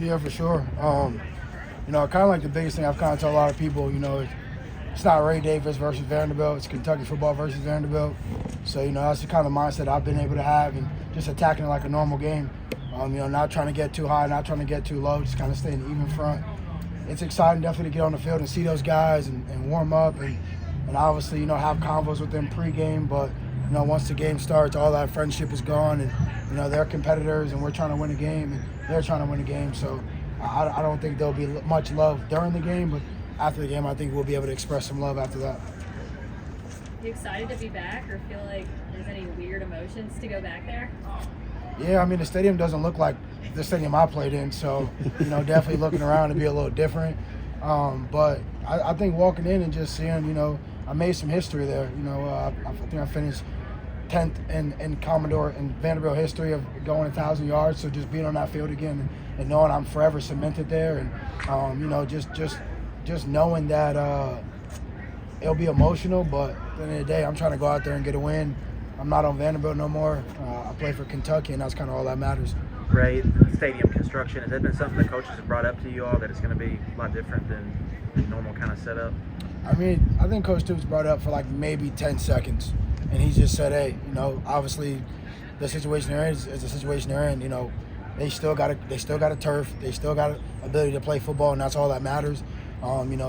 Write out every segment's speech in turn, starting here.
Yeah, for sure. Kind of like the biggest thing I've kind of told a lot of people, it's not Ray Davis versus Vanderbilt. It's Kentucky football versus Vanderbilt. So, that's the kind of mindset I've been able to have and just attacking it like a normal game. Not trying to get too high, not trying to get too low, just kind of staying even front. It's exciting definitely to get on the field and see those guys and warm up and obviously, have convos with them pregame. But, once the game starts, all that friendship is gone and, they're competitors and we're trying to win a game and they're trying to win a game. So I don't think there'll be much love during the game, but after the game, I think we'll be able to express some love after that. You excited to be back or feel like there's any weird emotions to go back there? Yeah, the stadium doesn't look like the stadium I played in, so, definitely looking around to be a little different. But I think walking in and just seeing, I made some history there. I think I finished 10th in Commodore and Vanderbilt history of going 1,000 yards. So just being on that field again and knowing I'm forever cemented there and, just knowing that it'll be emotional, but at the end of the day, I'm trying to go out there and get a win. I'm not on Vanderbilt no more. I play for Kentucky, and that's kind of all that matters. Ray, stadium construction, has that been something the coaches have brought up to you all, that it's going to be a lot different than normal kind of setup? I think Coach Stoops brought it up for like maybe 10 seconds, and he just said, hey, obviously the situation they're in is the situation they're in. They still got a turf, they still got an ability to play football, and that's all that matters.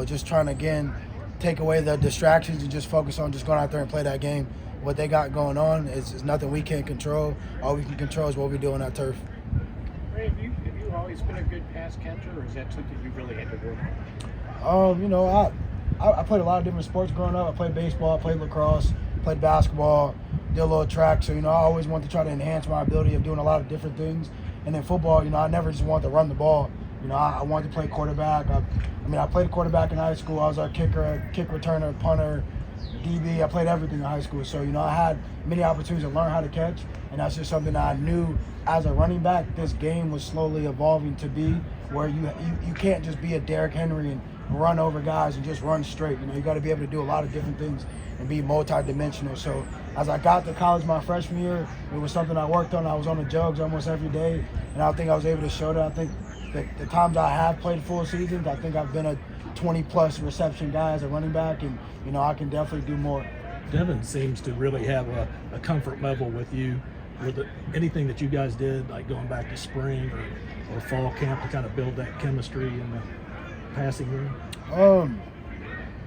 Just trying to, again, take away the distractions and just focus on just going out there and play that game. What they got going on is nothing we can't control. All we can control is what we do on that turf. Ray, have you always been a good pass catcher, or is that something you really had to work on? I played a lot of different sports growing up. I played baseball, I played lacrosse, played basketball, did a little track. So, I always wanted to try to enhance my ability of doing a lot of different things. And then football, I never just wanted to run the ball. I wanted to play quarterback. I played quarterback in high school. I was our kicker, kick returner, punter, DB. I played everything in high school. So, I had many opportunities to learn how to catch. And that's just something that I knew as a running back, this game was slowly evolving to be where you can't just be a Derrick Henry and run over guys and just run straight. You got to be able to do a lot of different things and be multi-dimensional. So as I got to college my freshman year, it was something I worked on. I was on the jugs almost every day, and I think I was able to show that. I think the times I have played full seasons, I think I've been a 20-plus reception guy as a running back, and, I can definitely do more. Devin seems to really have a comfort level with you. With anything that you guys did, like going back to spring or fall camp to kind of build that chemistry in the passing game?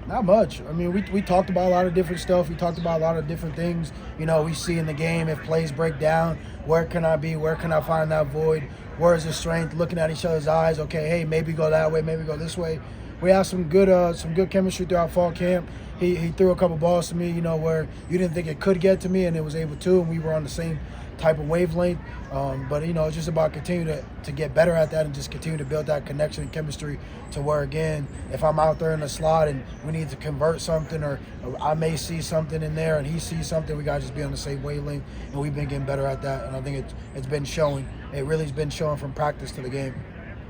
Not much. We talked about a lot of different stuff. We talked about a lot of different things. We see in the game if plays break down, where can I be? Where can I find that void? Where is the strength? Looking at each other's eyes. Okay, hey, maybe go that way, maybe go this way. We had some good chemistry throughout fall camp. He threw a couple balls to me, where you didn't think it could get to me, and it was able to, and we were on the same type of wavelength. But it's just about continuing to get better at that and just continue to build that connection and chemistry to where, again, if I'm out there in the slot and we need to convert something, or I may see something in there and he sees something, we got to just be on the same wavelength, and we've been getting better at that. And I think it's been showing. It really has been showing from practice to the game.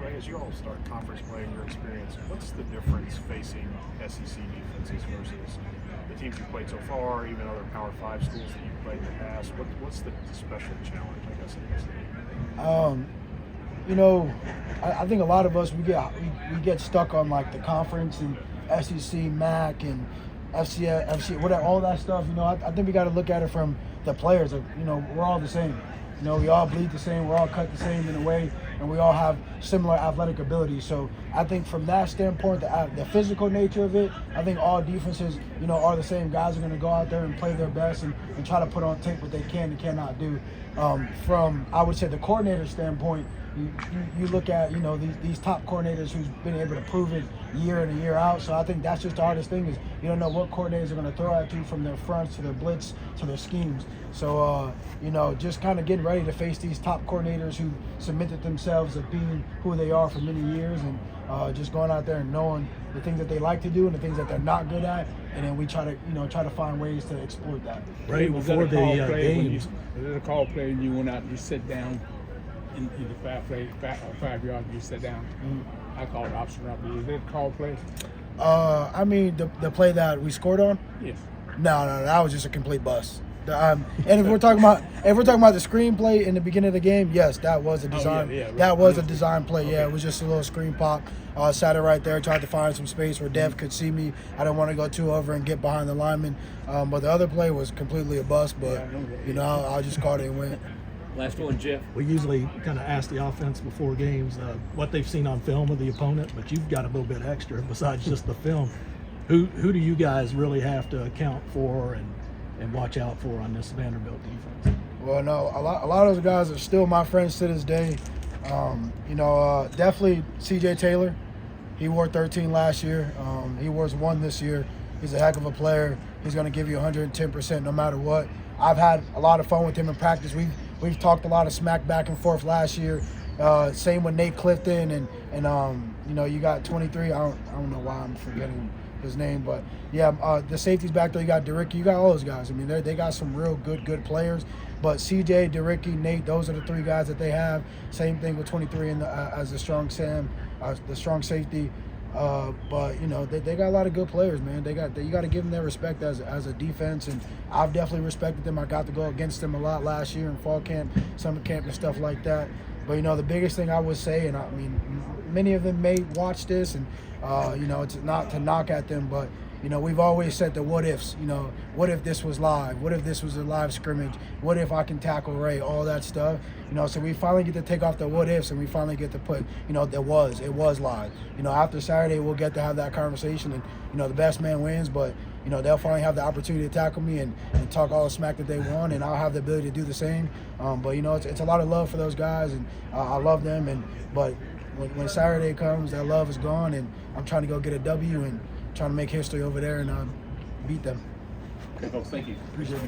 Ray, as you all start conference play in your experience, what's the difference facing SEC defenses versus the teams you've played so far, even other Power 5 schools that you've played in the past? What's the special challenge, I guess, in this league? I think a lot of us, we get stuck on like the conference and SEC, MAC, and FC, whatever, all that stuff. I think we got to look at it from the players. We're all the same. We all bleed the same. We're all cut the same in a way, and we all have similar athletic ability. So I think from that standpoint, the physical nature of it, I think all defenses, are the same. Guys are going to go out there and play their best and try to put on tape what they can and cannot do. From, I would say, the coordinator standpoint, you look at, these top coordinators who's been able to prove it year in and year out. So I think that's just the hardest thing, is you don't know what coordinators are going to throw at you, from their fronts to their blitz to their schemes. So, just kind of getting ready to face these top coordinators who cemented themselves of being who they are for many years, and just going out there and knowing the things that they like to do and the things that they're not good at, and then we try to find ways to exploit that. Right before the games. Was it a call play and you went out and you sit down in the 5 yards, you sit down? Mm-hmm. I call it option robbery. Is it a call play? The play that we scored on? Yes. No, that was just a complete bust. And if we're talking about the screenplay in the beginning of the game, yes, that was a design. yeah, that was a design play. Yeah, it was just a little screen pop. Sat it right there, tried to find some space where Dev could see me. I didn't want to go too over and get behind the lineman. But the other play was completely a bust. But I just caught it and went. Last one, Jeff. We usually kind of ask the offense before games what they've seen on film of the opponent, but you've got a little bit extra besides just the film. Who do you guys really have to account for and watch out for on this Vanderbilt defense? Well, no, a lot of those guys are still my friends to this day. Definitely C.J. Taylor. He wore 13 last year. He wears 1 this year. He's a heck of a player. He's going to give you 110% no matter what. I've had a lot of fun with him in practice. We've talked a lot of smack back and forth last year. Same with Nate Clifton and you got 23. I don't know why I'm forgetting his name, but yeah, the safeties back there. You got DeRicky. You got all those guys. I mean, they got some real good players. But CJ, DeRicky, Nate, those are the 3 guys that they have. Same thing with 23 as the strong safety. But they got a lot of good players, man. You got to give them their respect as a defense, and I've definitely respected them. I got to go against them a lot last year in fall camp, summer camp, and stuff like that. But the biggest thing I would say, and I mean, many of them may watch this, and it's not to knock at them, but we've always said the what ifs. What if this was live? What if this was a live scrimmage? What if I can tackle Ray? All that stuff. So we finally get to take off the what ifs, and we finally get to put, it was live. After Saturday, we'll get to have that conversation, and the best man wins. But they'll finally have the opportunity to tackle me and talk all the smack that they want, and I'll have the ability to do the same. But it's a lot of love for those guys, and I love them. But when Saturday comes, that love is gone, and I'm trying to go get a W and trying to make history over there and beat them. Okay, folks, thank you. Appreciate it.